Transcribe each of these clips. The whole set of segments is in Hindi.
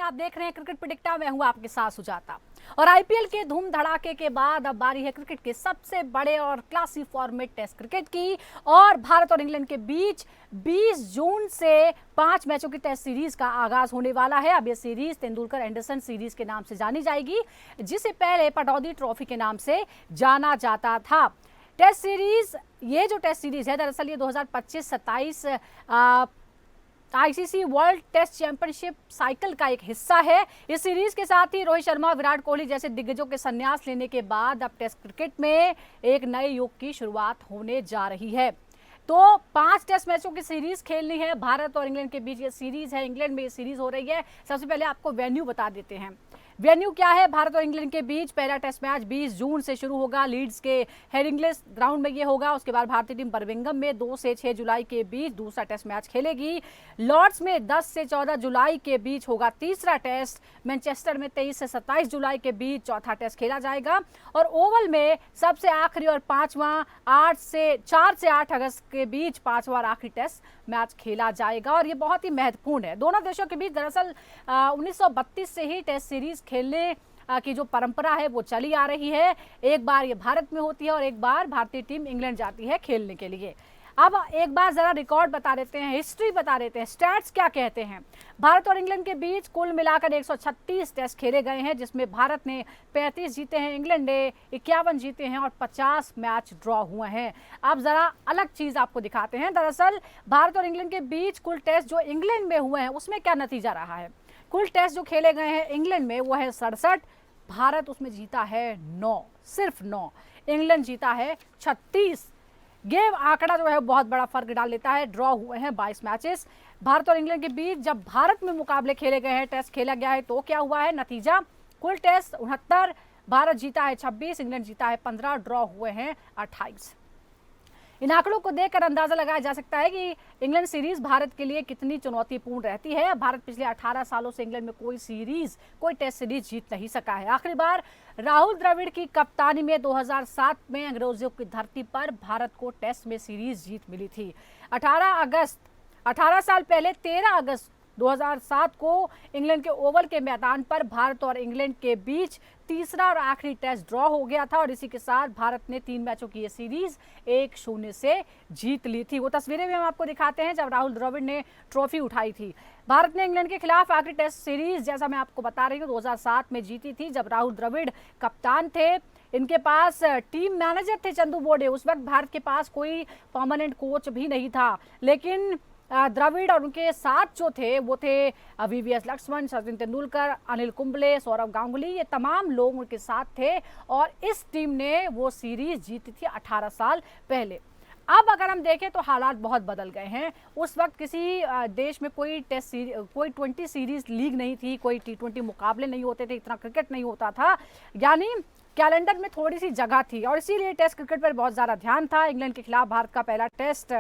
आप देख रहे हैं क्रिकेट प्रेडिक्टर, मैं हूं आपके साथ सुजाता। और आईपीएल के धूम धड़ाके के बाद अब बारी है क्रिकेट के सबसे बड़े और क्लासी फॉर्मेट टेस्ट क्रिकेट की। और भारत और इंग्लैंड के बीच 20 जून से 5 मैचों की टेस्ट सीरीज का आगाज होने वाला है। अब ये सीरीज तेंदुलकर एंडरसन सीरीज के नाम से जानी जाएगी, जिसे पहले पटौदी ट्रॉफी के नाम से जाना जाता था। टेस्ट सीरीज, ये जो टेस्ट सीरीज है दरअसल ये 2025-27 ICC World Test Championship cycle का एक हिस्सा है। इस सीरीज के साथ ही रोहित शर्मा, विराट कोहली जैसे दिग्गजों के संन्यास लेने के बाद अब टेस्ट क्रिकेट में एक नए युग की शुरुआत होने जा रही है। तो 5 टेस्ट मैचों की सीरीज खेलनी है। भारत और इंग्लैंड के बीच ये सीरीज है, इंग्लैंड में ये सीरीज हो रही है। सबसे पहले आपको वेन्यू बता देते हैं। वेन्यू क्या है भारत और इंग्लैंड के बीच? पहला टेस्ट मैच 20 जून से शुरू होगा, लीड्स के हेडिंग्लेस ग्राउंड में ये होगा। उसके बाद भारतीय टीम बर्मिंघम में 2 से 6 जुलाई के बीच दूसरा टेस्ट मैच खेलेगी। लॉर्ड्स में 10 से 14 जुलाई के बीच होगा तीसरा टेस्ट। मैनचेस्टर में 23 से 27 जुलाई के बीच चौथा टेस्ट खेला जाएगा। और ओवल में सबसे आखिरी और पांचवा 4 से 8 अगस्त के बीच पांचवा और आखिरी टेस्ट मैच खेला जाएगा। और ये बहुत ही महत्वपूर्ण है। दोनों देशों के बीच दरअसल 1932 से ही टेस्ट सीरीज खेलने की जो परंपरा है वो चली आ रही है। एक बार ये भारत में होती है और एक बार भारतीय टीम इंग्लैंड जाती है खेलने के लिए। अब एक बार जरा रिकॉर्ड बता देते हैं, हिस्ट्री बता देते हैं, स्टैट्स क्या कहते हैं। भारत और इंग्लैंड के बीच कुल मिलाकर 136 टेस्ट खेले गए हैं, जिसमें भारत ने 35 जीते हैं, इंग्लैंड ने 51 जीते हैं और 50 मैच ड्रॉ हुए हैं। अब जरा अलग चीज आपको दिखाते हैं। दरअसल भारत और इंग्लैंड के बीच कुल टेस्ट जो इंग्लैंड में हुए हैं उसमें क्या नतीजा रहा है। कुल टेस्ट जो खेले गए हैं इंग्लैंड में वो है 67, भारत उसमें जीता है 9, सिर्फ 9। इंग्लैंड जीता है 36। ये आंकड़ा जो है बहुत बड़ा फर्क डाल लेता है। ड्रॉ हुए हैं 22 मैचेस भारत और इंग्लैंड के बीच। जब भारत में मुकाबले खेले गए हैं, टेस्ट खेला गया है, तो क्या हुआ है नतीजा? कुल टेस्ट 69, भारत जीता है 26, इंग्लैंड जीता है 15, ड्रॉ हुए हैं 28। इन आंकड़ों को देखकर अंदाजा लगाया जा सकता है कि इंग्लैंड सीरीज भारत के लिए कितनी चुनौतीपूर्ण रहती है। भारत पिछले 18 सालों से इंग्लैंड में कोई टेस्ट सीरीज जीत नहीं सका है। आखिरी बार राहुल द्रविड़ की कप्तानी में 2007 में अंग्रेजों की धरती पर भारत को टेस्ट में सीरीज जीत मिली थी। 18 साल पहले 13 अगस्त 2007 को इंग्लैंड के ओवल के मैदान पर भारत और इंग्लैंड के बीच तीसरा और आखिरी टेस्ट ड्रॉ हो गया था। और इसी के साथ भारत ने 3 मैचों की ये सीरीज 1-0 से जीत ली थी। वो तस्वीरें भी हम आपको दिखाते हैं जब राहुल द्रविड़ ने ट्रॉफी उठाई थी। भारत ने इंग्लैंड के खिलाफ आखिरी टेस्ट सीरीज, जैसा मैं आपको बता रही हूँ, 2007 में जीती थी, जब राहुल द्रविड़ कप्तान थे। इनके पास टीम मैनेजर थे चंदू बोर्डे। उस वक्त भारत के पास कोई परमानेंट कोच भी नहीं था, लेकिन द्रविड़ और उनके साथ जो थे वो थे वीवीएस लक्ष्मण, सचिन तेंदुलकर, अनिल कुंबले, सौरव गांगुली, ये तमाम लोग उनके साथ थे। और इस टीम ने वो सीरीज जीती थी 18 साल पहले। अब अगर हम देखें तो हालात बहुत बदल गए हैं। उस वक्त किसी देश में कोई कोई 20 सीरीज लीग नहीं थी, कोई T20 मुकाबले नहीं होते थे, इतना क्रिकेट नहीं होता था, यानी कैलेंडर में थोड़ी सी जगह थी। और इसीलिए टेस्ट क्रिकेट पर बहुत ज़्यादा ध्यान था। इंग्लैंड के खिलाफ भारत का पहला टेस्ट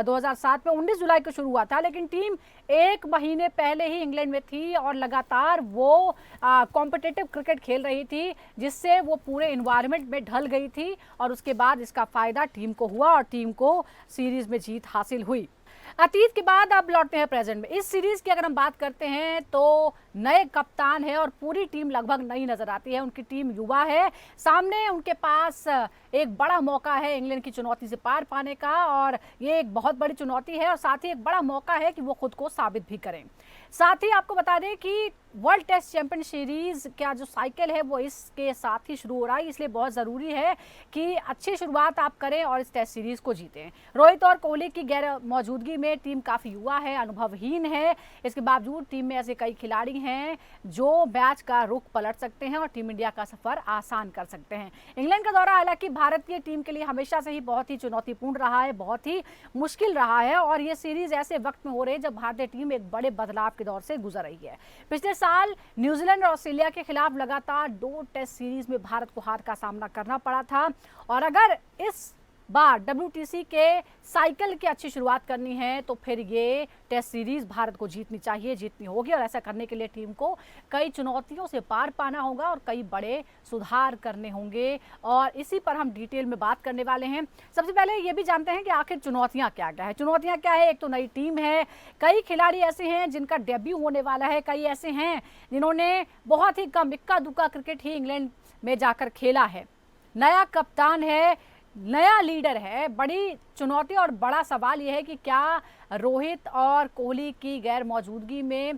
2007 में 19 जुलाई को शुरू हुआ था, लेकिन टीम 1 महीने पहले ही इंग्लैंड में थी और लगातार वो कॉम्पिटिटिव क्रिकेट खेल रही थी, जिससे वो पूरे इन्वायरमेंट में ढल गई थी। और उसके बाद इसका फायदा टीम को हुआ और टीम को सीरीज में जीत हासिल हुई। अतीत के बाद अब लौटते हैं प्रेजेंट में। इस सीरीज की अगर हम बात करते हैं तो नए कप्तान है और पूरी टीम लगभग नई नजर आती है। उनकी टीम युवा है, सामने उनके पास एक बड़ा मौका है इंग्लैंड की चुनौती से पार पाने का, और ये एक बहुत बड़ी चुनौती है और साथ ही एक बड़ा मौका है कि वो खुद को साबित भी करें। साथ ही आपको बता दें कि वर्ल्ड टेस्ट चैंपियन सीरीज का जो साइकिल है वो इसके साथ ही शुरू हो रहा है, इसलिए बहुत ज़रूरी है कि अच्छी शुरुआत आप करें और इस टेस्ट सीरीज को जीतें। रोहित और कोहली की गैर मौजूदगी में टीम काफ़ी युवा है, अनुभवहीन है। इसके बावजूद टीम में ऐसे कई खिलाड़ी हैं जो मैच का रुख पलट सकते हैं और टीम इंडिया का सफ़र आसान कर सकते हैं। इंग्लैंड का दौरा हालांकि भारतीय टीम के लिए हमेशा से ही बहुत ही चुनौतीपूर्ण रहा है, बहुत ही मुश्किल रहा है। और ये सीरीज ऐसे वक्त में हो रही है जब भारतीय टीम एक बड़े बदलाव के दौर से गुजर रही है। पिछले साल न्यूजीलैंड और ऑस्ट्रेलिया के खिलाफ लगातार 2 टेस्ट सीरीज में भारत को हार का सामना करना पड़ा था। और अगर इस बार WTC के साइकिल की अच्छी शुरुआत करनी है तो फिर ये टेस्ट सीरीज भारत को जीतनी चाहिए, जीतनी होगी। और ऐसा करने के लिए टीम को कई चुनौतियों से पार पाना होगा और कई बड़े सुधार करने होंगे, और इसी पर हम डिटेल में बात करने वाले हैं। सबसे पहले ये भी जानते हैं कि आखिर चुनौतियां क्या क्या है। चुनौतियां क्या है? एक तो नई टीम है, कई खिलाड़ी ऐसे हैं जिनका डेब्यू होने वाला है, कई ऐसे हैं जिन्होंने बहुत ही कम इक्का दुक्का क्रिकेट ही इंग्लैंड में जाकर खेला है, नया कप्तान है, नया लीडर है। बड़ी चुनौती और बड़ा सवाल यह है कि क्या रोहित और कोहली की गैर मौजूदगी में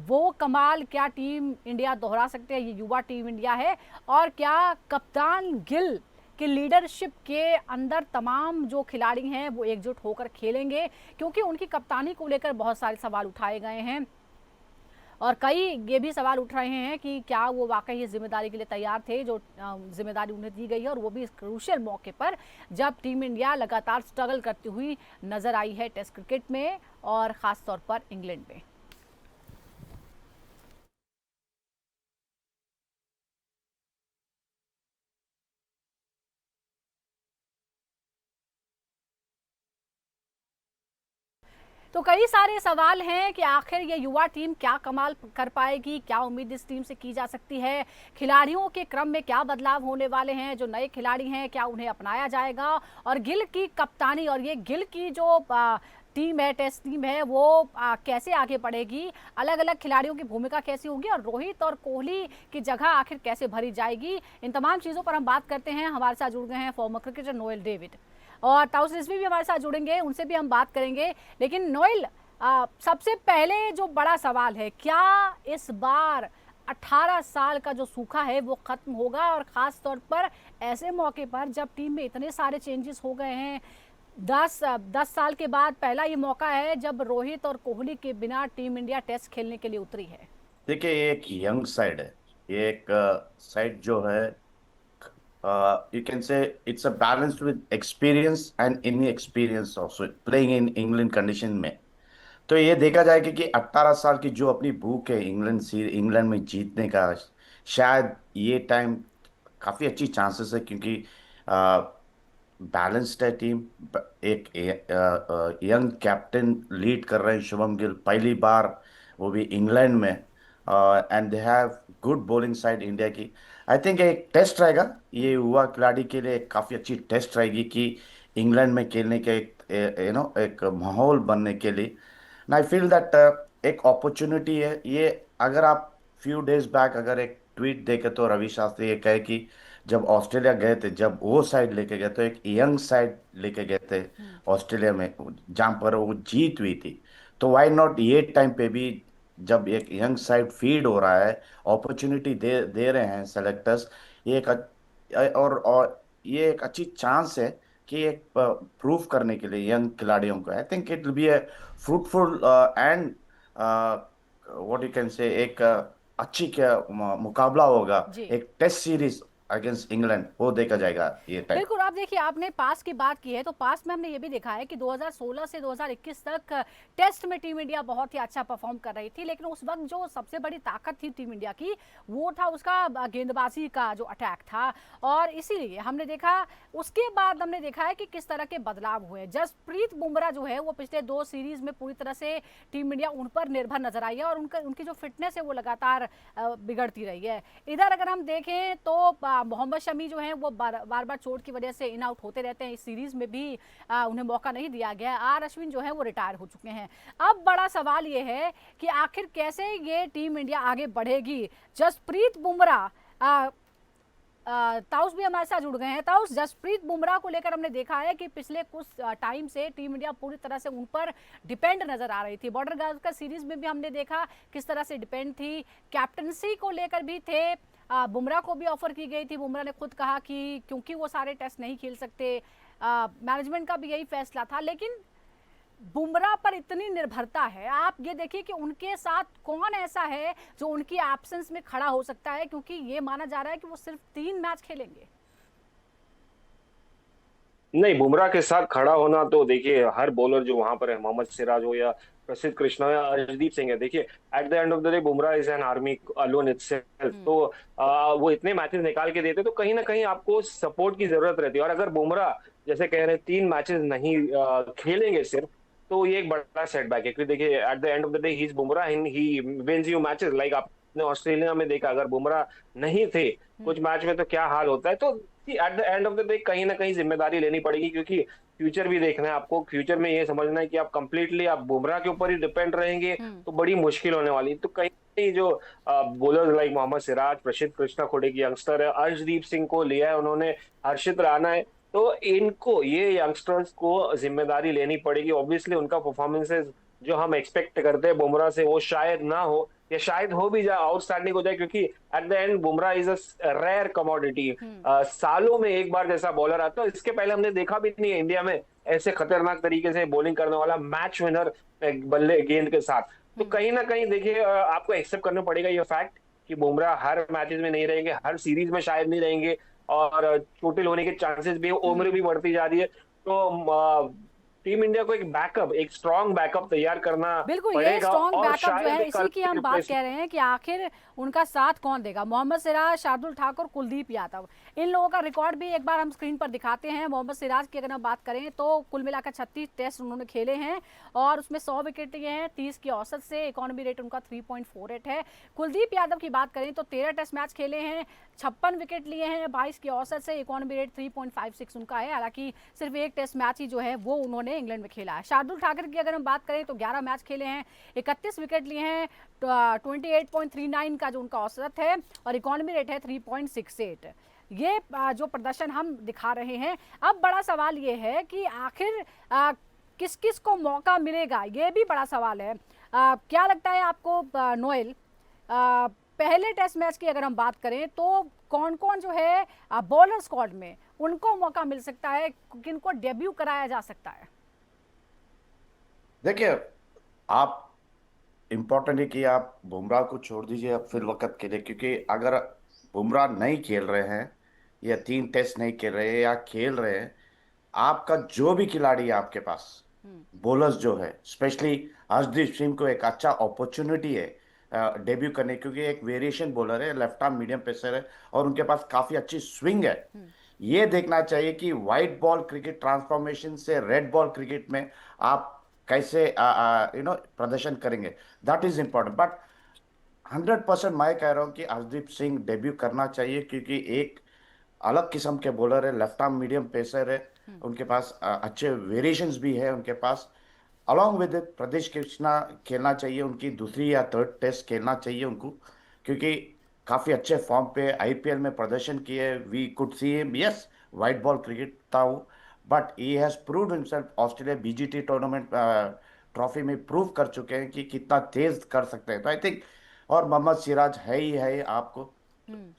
वो कमाल क्या टीम इंडिया दोहरा सकते हैं? ये युवा टीम इंडिया है, और क्या कप्तान गिल की लीडरशिप के अंदर तमाम जो खिलाड़ी हैं वो एकजुट होकर खेलेंगे? क्योंकि उनकी कप्तानी को लेकर बहुत सारे सवाल उठाए गए हैं और कई ये भी सवाल उठ रहे हैं कि क्या वो वाकई इस जिम्मेदारी के लिए तैयार थे जो जिम्मेदारी उन्हें दी गई है, और वो भी इस क्रूशियल मौके पर जब टीम इंडिया लगातार स्ट्रगल करती हुई नजर आई है टेस्ट क्रिकेट में और खासतौर पर इंग्लैंड में। तो कई सारे सवाल हैं कि आखिर ये युवा टीम क्या कमाल कर पाएगी, क्या उम्मीद इस टीम से की जा सकती है, खिलाड़ियों के क्रम में क्या बदलाव होने वाले हैं, जो नए खिलाड़ी हैं क्या उन्हें अपनाया जाएगा, और गिल की कप्तानी और ये गिल की जो टीम है, टेस्ट टीम है, वो कैसे आगे बढ़ेगी, अलग अलग खिलाड़ियों की भूमिका कैसी होगी, और रोहित और कोहली की जगह आखिर कैसे भरी जाएगी, इन तमाम चीज़ों पर हम बात करते हैं। हमारे साथ जुड़ गए हैं फॉर्मर क्रिकेटर नोएल डेविड, और ताउस रिजवी भी हमारे साथ जुड़ेंगे, उनसे भी हम बात करेंगे। लेकिन नोएल, सबसे पहले जो बड़ा सवाल है, क्या इस बार 18 साल का जो सूखा है वो खत्म होगा, और खास तौर पर ऐसे मौके पर जब टीम में इतने सारे चेंजेस हो गए हैं। 10 साल के बाद पहला ये मौका है जब रोहित और कोहली के बिना टीम इंडिया टेस्ट खेलने के लिए उतरी है। देखिए, ये एक यंग साइड है। ये एक साइड जो है, you can say it's a balanced with experience and inexperience also playing in England condition में। तो ये देखा जाएगा कि 18 साल की जो अपनी भूख है इंग्लैंड में जीतने का, शायद ये टाइम काफ़ी अच्छी चांसेस है, क्योंकि बैलेंस्ड है टीम। एक यंग कैप्टन लीड कर रहे हैं, शुभम गिल, पहली बार, वो भी इंग्लैंड में। And they have good bowling side India की। आई थिंक एक टेस्ट रहेगा ये युवा खिलाड़ी के लिए, काफ़ी अच्छी टेस्ट रहेगी कि इंग्लैंड में खेलने के एक एक माहौल बनने के लिए। आई फील दैट एक अपॉर्चुनिटी है ये। अगर आप फ्यू डेज बैक अगर एक ट्वीट देखे तो रवि शास्त्री ये कहे कि जब ऑस्ट्रेलिया गए थे, जब वो साइड लेके गए तो एक यंग साइड लेके गए थे ऑस्ट्रेलिया में, जहां पर वो जीत हुई थी। तो वाई नॉट ये टाइम पे भी, जब एक यंग साइड फीड हो रहा है, अपॉर्चुनिटी दे दे रहे हैं सेलेक्टर्स, ये एक और ये एक अच्छी चांस है कि एक प्रूव करने के लिए यंग खिलाड़ियों को। I think it will be a fruitful and what you can say, एक अच्छी क्या मुकाबला होगा, जी एक टेस्ट सीरीज अगेंस्ट इंग्लैंड, वो देखा जाएगा ये टाइम। बिल्कुल। आप देखिए, आपने पास की बात की है तो पास में हमने ये भी देखा है कि 2016 से 2021 तक टेस्ट में टीम इंडिया बहुत ही अच्छा परफॉर्म कर रही थी, लेकिन उस वक्त जो सबसे बड़ी ताकत थी टीम इंडिया की वो था उसका गेंदबाजी का जो अटैक था, और इसीलिए हमने देखा, उसके बाद हमने देखा है कि किस तरह के बदलाव हुए। जसप्रीत बुमराह जो है वो पिछले 2 सीरीज में पूरी तरह से टीम इंडिया उन पर निर्भर नजर आई है, और उनकी जो फिटनेस है वो लगातार बिगड़ती रही है। इधर अगर हम देखें तो मोहम्मद शमी जो है वो बार बार चोट की वजह से इन आउट होते रहते हैं। इस सीरीज में भी उन्हें मौका नहीं दिया गया। आर अश्विन जो है वो रिटायर हो चुके हैं। अब बड़ा सवाल ये है कि आखिर कैसे ये टीम इंडिया आगे बढ़ेगी। जसप्रीत बुमराह, ताउस भी हमारे साथ जुड़ गए हैं। ताउस, जसप्रीत बुमराह को लेकर हमने देखा है कि पिछले कुछ टाइम से टीम इंडिया पूरी तरह से उन पर डिपेंड नजर आ रही थी। बॉर्डर गावस्कर सीरीज में भी हमने देखा किस तरह से डिपेंड थी। कैप्टनसी को लेकर भी थे, बुमराह को भी ऑफर की गई थी। बुमराह ने खुद कहा कि क्योंकि वो सारे टेस्ट नहीं खेल सकते, मैनेजमेंट का भी यही फैसला था। लेकिन बुमराह पर इतनी निर्भरता है, आप ये देखिए कि उनके साथ कौन ऐसा है जो उनकी एब्सेंस में खड़ा हो सकता है, क्योंकि ये माना जा रहा है कि वो सिर्फ 3 मैच खेलेंगे। नहीं, बुमराह के साथ खड़ा होना तो देखिए, हर बॉलर जो वहां पर है, मोहम्मद सिराज हो या प्रसिद्ध कृष्णा या अर्शदीप सिंह है। देखिए, at the end of the day Bumrah is an army alone itself. तो वो इतने मैचेस निकाल के देते तो कहीं ना कहीं आपको सपोर्ट की जरूरत रहती है। और अगर बुमराह जैसे कह रहे हैं 3 मैचेस नहीं खेलेंगे सिर्फ, तो ये एक बड़ा सेटबैक है। क्योंकि देखिए, at the end of the day he is Bumrah and he wins you matches. Like आपने ऑस्ट्रेलिया में देखा, अगर बुमराह नहीं थे कुछ मैच में तो क्या हाल होता है। तो eight the end of the day कहीं ना कहीं जिम्मेदारी लेनी पड़ेगी, क्योंकि फ्यूचर भी देखना है आपको। फ्यूचर में ये समझना है कि आप कंप्लीटली आप बुमराह के ऊपर ही डिपेंड रहेंगे तो बड़ी मुश्किल होने वाली है। तो कहीं कहीं जो बॉलर लाइक मोहम्मद सिराज, प्रसिद्ध कृष्णा खुद की यंगस्टर है, अर्शदीप सिंह को लिया है उन्होंने, हर्षित राणा है, तो इनको ये यंगस्टर्स को जिम्मेदारी लेनी पड़ेगी। ऑब्वियसली उनका परफॉर्मेंसेस जो हम एक्सपेक्ट करते हैं बुमराह से वो शायद ना हो, या शायद हो भी जाए, आउटस्टैंडिंग हो जाए। क्योंकि at the end Bumrah is a rare commodity. सालों में एक बार जैसा बॉलर आता है, इसके पहले हमने देखा भी नहीं है इंडिया में ऐसे खतरनाक तरीके से बॉलिंग करने वाला मैच विनर बल्ले गेंद के साथ। तो कहीं ना कहीं देखिए, आपको एक्सेप्ट करना पड़ेगा ये फैक्ट कि बुमराह हर मैचेस में नहीं रहेंगे, हर सीरीज में शायद नहीं रहेंगे, और चोटिल होने के चांसेस भी, उम्र भी बढ़ती जा रही है। तो टीम इंडिया को एक बैकअप, एक स्ट्रॉन्ग बैकअप तैयार करना बिल्कुल, ये पड़ेगा। स्ट्रॉन्ग और बैकअप जो है शायद इसी की हम बात रिप्लेस कह रहे हैं कि आखिर उनका साथ कौन देगा। मोहम्मद सिराज, शार्दुल ठाकुर, कुलदीप यादव, इन लोगों का रिकॉर्ड भी एक बार हम स्क्रीन पर दिखाते हैं। मोहम्मद सिराज की अगर हम बात करें तो कुल मिलाकर 36 टेस्ट उन्होंने खेले हैं और उसमें 100 विकेट लिए हैं, 30 की औसत से। इकोनॉमी रेट उनका 3.48 है। कुलदीप यादव की बात करें तो 13 टेस्ट मैच खेले हैं, 56 विकेट लिए हैं, 22 की औसत से। इकोनॉमी रेट 3.56 उनका है। हालांकि सिर्फ एक टेस्ट मैच ही जो है वो उन्होंने इंग्लैंड में खेला है। शार्दुल ठाकुर की अगर हम बात करें तो 11 मैच खेले हैं, 31 विकेट लिए हैं, 28.39 का जो उनका औसत है और इकोनॉमी रेट है 3.68। ये जो प्रदर्शन हम दिखा रहे हैं। अब बड़ा सवाल ये है कि आखिर किस किस को मौका मिलेगा, ये भी बड़ा सवाल है। क्या लगता है आपको नोएल, पहले टेस्ट मैच की अगर हम बात करें तो कौन कौन जो है बॉलर स्क्वाड में उनको मौका मिल सकता है, किनको डेब्यू कराया जा सकता है? देखिए, आप इम्पोर्टेंट है कि आप बुमराह को छोड़ दीजिए अब फिर वक्त के लिए, क्योंकि अगर बुमराह नहीं खेल रहे हैं या 3 टेस्ट नहीं खेल रहे हैं या खेल रहे हैं, आपका जो भी खिलाड़ी है आपके पास, बॉलर्स जो है, स्पेशली हर्षदीप सिंह को एक अच्छा अपॉर्चुनिटी है डेब्यू करने, क्योंकि एक वेरिएशन बॉलर है, लेफ्ट आर्म मीडियम पेसर है और उनके पास काफी अच्छी स्विंग है। ये देखना चाहिए कि व्हाइट बॉल क्रिकेट ट्रांसफॉर्मेशन से रेड बॉल क्रिकेट में आप कैसे प्रदर्शन करेंगे। That is important. बट 100% मैं कह रहा हूँ कि हरदीप सिंह डेब्यू करना चाहिए, क्योंकि एक अलग किस्म के बॉलर है, लेफ्ट आर्म मीडियम पेसर है, उनके पास अच्छे वेरिएशंस भी है उनके पास। अलॉन्ग विद प्रदेश कृष्णा खेलना चाहिए, उनकी दूसरी या थर्ड टेस्ट खेलना चाहिए उनको, क्योंकि काफ़ी अच्छे फॉर्म पे आईपीएल में प्रदर्शन किए। We could see him, yes, white ball cricket था वो, but he has proved himself. Australia BGT tournament trophy में प्रूव कर चुके हैं कि कितना तेज कर सकते हैं। तो आई थिंक, और मोहम्मद सिराज है ही है आपको।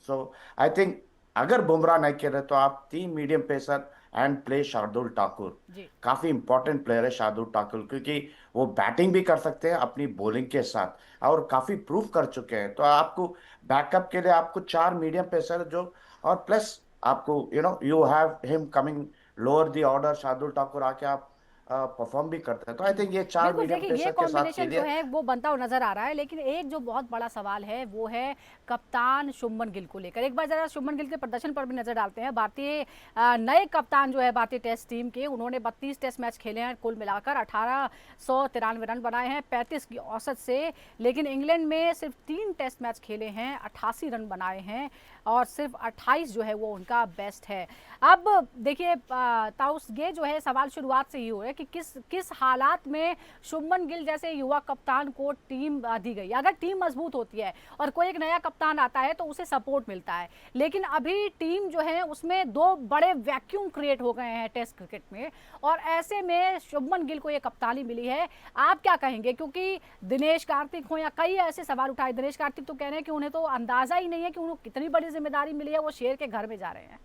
सो आई थिंक अगर बुमराह नहीं खेल रहे तो आप 3 medium pacer and play Shardul Thakur. जी, काफी इंपॉर्टेंट प्लेयर है शार्दुल ठाकुर, क्योंकि वो बैटिंग भी कर सकते हैं अपनी बॉलिंग के साथ और काफी प्रूव कर चुके हैं। तो आपको बैकअप के लिए आपको 4 मीडियम पेसर जो, और प्लस आपको you have him coming lower the order, Shardul Thakur आके आप परफॉर्म भी करते हैं। तो आई थिंक ये 4 बिल्कुल। मीडियम देखिए, ये पेसर के साथ कॉम्बिनेशन जो खेलिए। है वो बनता हुआ नजर आ रहा है, लेकिन एक जो बहुत बड़ा सवाल है वो है कप्तान शुभमन गिल को लेकर। एक बार जरा शुभमन गिल के प्रदर्शन पर भी नजर डालते हैं। भारतीय नए कप्तान जो है भारतीय टेस्ट टीम के, उन्होंने 32 टेस्ट मैच खेले हैं, कुल मिलाकर 1893 रन बनाए हैं 35 की औसत से। लेकिन इंग्लैंड में सिर्फ 3 टेस्ट मैच खेले हैं, 88 रन बनाए हैं और सिर्फ 28 जो है वो उनका बेस्ट है। अब देखिए ताउस, ये जो है सवाल शुरुआत से ही हो रहा है कि किस हालात में शुभमन गिल जैसे युवा कप्तान को टीम दी गई। अगर टीम मजबूत होती है और कोई एक नया कप्तान आता है तो उसे सपोर्ट मिलता है, लेकिन अभी टीम जो है उसमें 2 बड़े वैक्यूम क्रिएट हो गए हैं टेस्ट क्रिकेट में, और ऐसे में शुभमन गिल को ये कप्तानी मिली है। आप क्या कहेंगे? क्योंकि दिनेश कार्तिक हो या कई ऐसे सवाल उठाए, दिनेश कार्तिक तो कह रहे हैं कि उन्हें तो अंदाजा ही नहीं है कि उन्हें कितनी बड़ी जिम्मेदारी मिली है, वो शेर के घर में जा रहे हैं।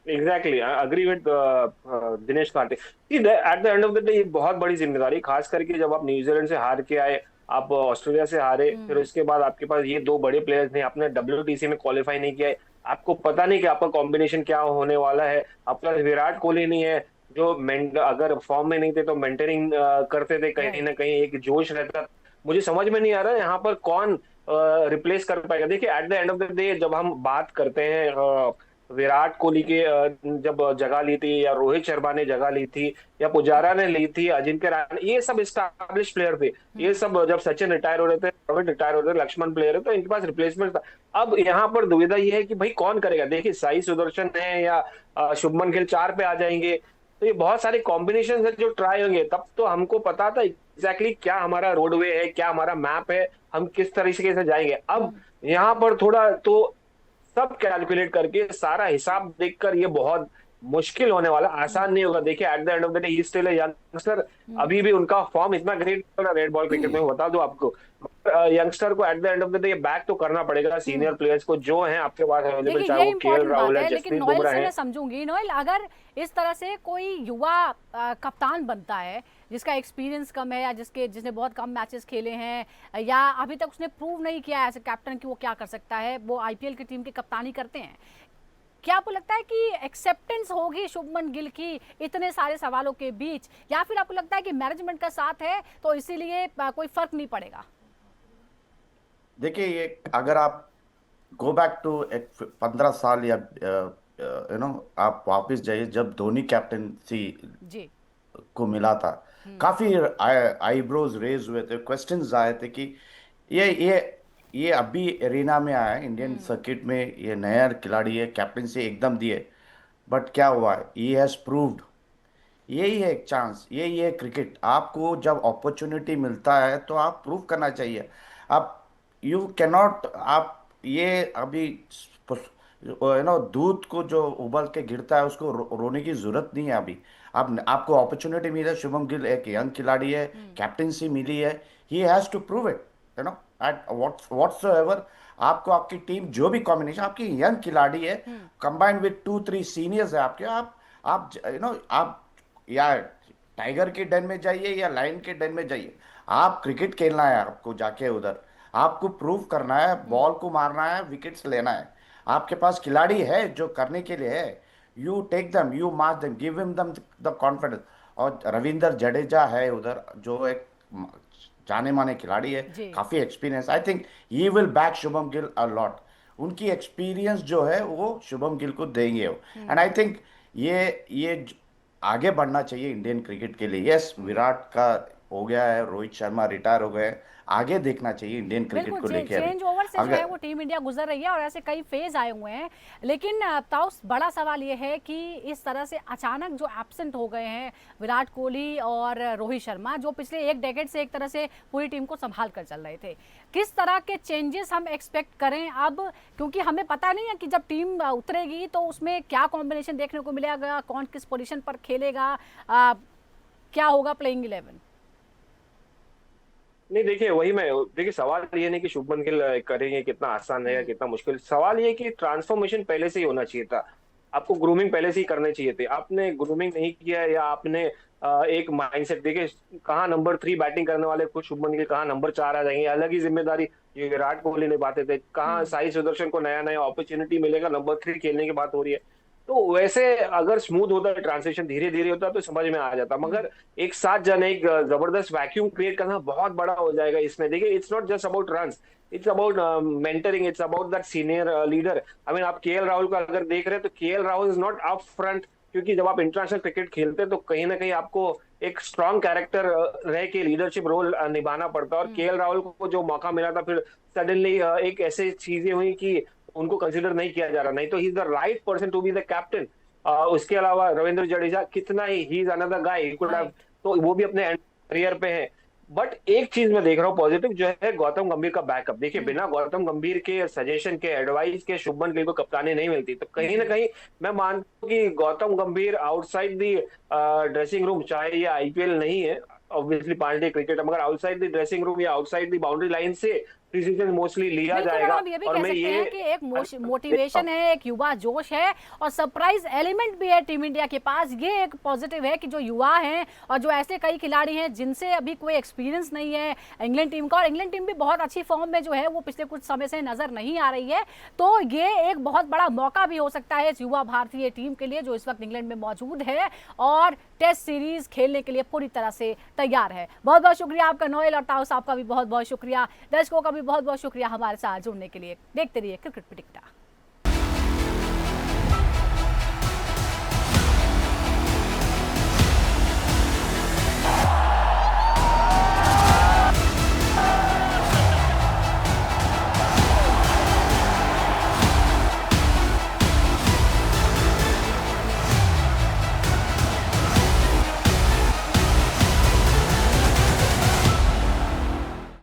Exactly, I agree with Dinesh Karthik. Eight the end of the day ये बहुत बड़ी जिम्मेदारी, खास करके जब आप न्यूजीलैंड से हार के आए, आप ऑस्ट्रेलिया से हारे, फिर उसके बाद आपके पास ये 2 बड़े प्लेयर्स नहीं, आपने डब्ल्यूटीसी में क्वालिफाई नहीं किया है, आपको पता नहीं कि आपका कॉम्बिनेशन क्या होने वाला है, आपका विराट कोहली नहीं है, जो अगर फॉर्म में नहीं थे तो मेंटरिंग करते थे, कहीं राइट। ना कहीं एक जोश रहता। मुझे समझ में नहीं आ रहा यहाँ पर कौन रिप्लेस कर पाएगा। देखिए at the end of the day जब हम बात करते हैं विराट कोहली के जब जगह ली थी, या रोहित शर्मा ने जगह ली थी, या पुजारा ने ली थी, अजिंक्य रहाणे, ये सब स्टैब्लिश प्लेयर थे। ये सब जब सचिन रिटायर हो रहे थे, द्रविड़ रिटायर हो रहे थे, लक्ष्मण प्लेयर है, तो इनके पास रिप्लेसमेंट था। अब यहाँ पर दुविधा ये है कि भाई कौन करेगा। देखिए साई सुदर्शन है या शुभमन गिल 4 पे आ जाएंगे, तो ये बहुत सारे कॉम्बिनेशन है जो ट्राई होंगे। तब तो हमको पता था एग्जैक्टली क्या हमारा रोडवे है, क्या हमारा मैप है, हम किस तरीके से जाएंगे। अब यहाँ पर थोड़ा तो सब कैलकुलेट करके सारा हिसाब देखकर ये बहुत मुश्किल होने वाला, आसान नहीं होगा। देखिए at the end of the day he still a youngster, अभी भी उनका फॉर्म इतना ग्रेट रेड बॉल क्रिकेट में, बता दो आपको। यंगस्टर को eight the end of the day back तो करना पड़ेगा सीनियर प्लेयर्स को जो हैं आपके पास अवेलेबल, देखिए चाहे ये वो केएल इंपॉर्टेंट बात राहुल है, है, लेकिन जसप्रीत नोएल बुमराह से मैं है। समझूंगी। नोएल, अगर इस तरह से कोई युवा कप्तान बनता है जिसका एक्सपीरियंस कम है, या जिसने बहुत कम मैचेस खेले हैं, या अभी तक उसने प्रूव नहीं किया है एज ए कैप्टन कि वो क्या कर सकता है, वो आईपीएल की टीम की कप्तानी करते हैं, क्या आपको लगता है कि एक्सेप्टेंस होगी शुभमन गिल की इतने सारे सवालों के बीच, या फिर आपको लगता है कि मैनेजमेंट का साथ है तो इसीलिए कोई फर्क नहीं पड़ेगा? देखिए, ये अगर आप गो बैक टू एक 15 साल या आप वापस जाइए जब धोनी कैप्टनसी जी। को मिला था, काफी आईब्रोज रेज हुए थे, क्वेश्चंस आए थे कि ये ये ये अभी एरिना में आया है, इंडियन सर्किट में, ये नया खिलाड़ी है, कैप्टनसी एकदम दी है, बट क्या हुआ है, ही हैज प्रूव्ड। यही है एक चांस, यही है क्रिकेट। आपको जब अपॉर्चुनिटी मिलता है तो आप प्रूव करना चाहिए। आप यू कैनॉट, आप ये अभी दूध को जो उबल के गिरता है उसको रोने की जरूरत नहीं है अभी। आप आपको अपॉर्चुनिटी मिली है, शुभम गिल एक यंग खिलाड़ी है, कैप्टनसी मिली है, he has to prove it, at whatsoever. आपको आपकी टीम जो भी कॉम्बिनेशन, आपकी यंग खिलाड़ी है, कंबाइंड विद 2-3 सीनियर्स है आपके, आप आप या टाइगर के डन में जाइए या लाइन के डन में जाइए, आप क्रिकेट खेलना है आपको, जाके उधर आपको प्रूव करना है, बॉल को मारना है, विकेट्स लेना है। आपके पास खिलाड़ी है जो करने के लिए है, you take them, you mark them, give him them the confidence. और रविंदर जडेजा है उधर जो एक जाने माने खिलाड़ी है, जी। काफी experience, I think he will back Shubham Gill a lot. उनकी एक्सपीरियंस जो है वो शुभम गिल को देंगे वो, एंड आई थिंक ये आगे बढ़ना चाहिए इंडियन क्रिकेट के लिए। यस, विराट का हो गया है, रोहित शर्मा रिटायर हो गए, आगे देखना चाहिए इंडियन क्रिकेट बिल्कुल, को लेके अभी। चेंज ओवर से जो है अगर वो टीम इंडिया गुजर रही है, और ऐसे कई फेज आए हुए हैं। लेकिन ताउस, बड़ा सवाल ये है कि इस तरह से अचानक जो एब्सेंट हो गए हैं विराट कोहली और रोहित शर्मा, जो पिछले एक डेकेड से एक तरह से पूरी टीम को संभाल कर चल रहे थे, किस तरह के चेंजेस हम एक्सपेक्ट करें अब? क्योंकि हमें पता नहीं है कि जब टीम उतरेगी तो उसमें क्या कॉम्बिनेशन देखने को मिलेगा, कौन किस पोजिशन पर खेलेगा, क्या होगा प्लेइंग 11। नहीं देखिए वही मैं, देखिए सवाल ये नहीं कि शुभमन गिल करेंगे, कितना आसान है या कितना मुश्किल। सवाल ये कि ट्रांसफॉर्मेशन पहले से ही होना चाहिए था, आपको ग्रूमिंग पहले से ही करने चाहिए थे। आपने ग्रूमिंग नहीं किया, या आपने एक माइंडसेट, देखिए कहाँ नंबर 3 बैटिंग करने वाले कुछ शुभमन गिल, कहाँ नंबर 4 आ जाएंगे, अलग ही जिम्मेदारी ये विराट कोहली निभाते थे। कहाँ साई सुदर्शन को नया नया अपॉर्चुनिटी मिलेगा, नंबर 3 खेलने की बात हो रही है। तो वैसे अगर स्मूथ होता, ट्रांसिशन धीरे धीरे होता तो समझ में आ जाता, मगर एक साथ जाने एक जबरदस्त वैक्यूम क्रिएट करना बहुत बड़ा हो जाएगा इसमें। देखिए it's not just about runs, it's about mentoring, it's about that senior leader. I mean आप केएल राहुल का अगर देख रहे हैं तो KL Rahul is not up front, क्योंकि जब आप इंटरनेशनल क्रिकेट खेलते हैं तो कहीं ना कहीं आपको एक स्ट्रॉन्ग कैरेक्टर रह के लीडरशिप रोल निभाना पड़ता है। और केएल राहुल को जो मौका मिला था, फिर सडनली एक ऐसी चीजें हुई कि उनको कंसिडर नहीं किया जा रहा, नहीं तो he is the right person to be the captain. उसके अलावा रविंद्र जडेजा कितना he is another guy, he could have, तो वो भी अपने करियर पे है। बट एक चीज मैं देख रहा हूँ पॉजिटिव, जो है गौतम गंभीर का बैकअप। देखिए बिना गौतम गंभीर के सजेशन के, एडवाइस के, शुभमन गिल को कप्तानी नहीं मिलती। तो कहीं ना कहीं मैं मानता हूँ कि गौतम गंभीर आउटसाइड दी ड्रेसिंग रूम, चाहे ये आईपीएल नहीं है ऑब्वियसली 5 डे क्रिकेट, मगर आउटसाइड द ड्रेसिंग रूम या आउटसाइड द बाउंड्री लाइन से डिसीजन मोस्टली लिया बिल्कुल, और जाएगा। हम ये भी और कह मैं सकते ये हैं कि एक मोटिवेशन है, एक युवा जोश है और सरप्राइज एलिमेंट भी है टीम इंडिया के पास। ये एक पॉजिटिव है कि जो युवा हैं और जो ऐसे कई खिलाड़ी हैं जिनसे अभी कोई एक्सपीरियंस नहीं है इंग्लैंड टीम का, और इंग्लैंड टीम भी बहुत अच्छी फॉर्म में जो है वो पिछले कुछ समय से नजर नहीं आ रही है, तो ये एक बहुत बड़ा मौका भी हो सकता है इस युवा भारतीय टीम के लिए जो इस वक्त इंग्लैंड में मौजूद है और टेस्ट सीरीज खेलने के लिए पूरी तरह से तैयार है। बहुत बहुत शुक्रिया आपका नोएल, और ताऊ साहब का भी बहुत बहुत शुक्रिया, दर्शकों का भी बहुत बहुत शुक्रिया हमारे साथ जुड़ने के लिए। देखते रहिए क्रिकेट पिटिकटा।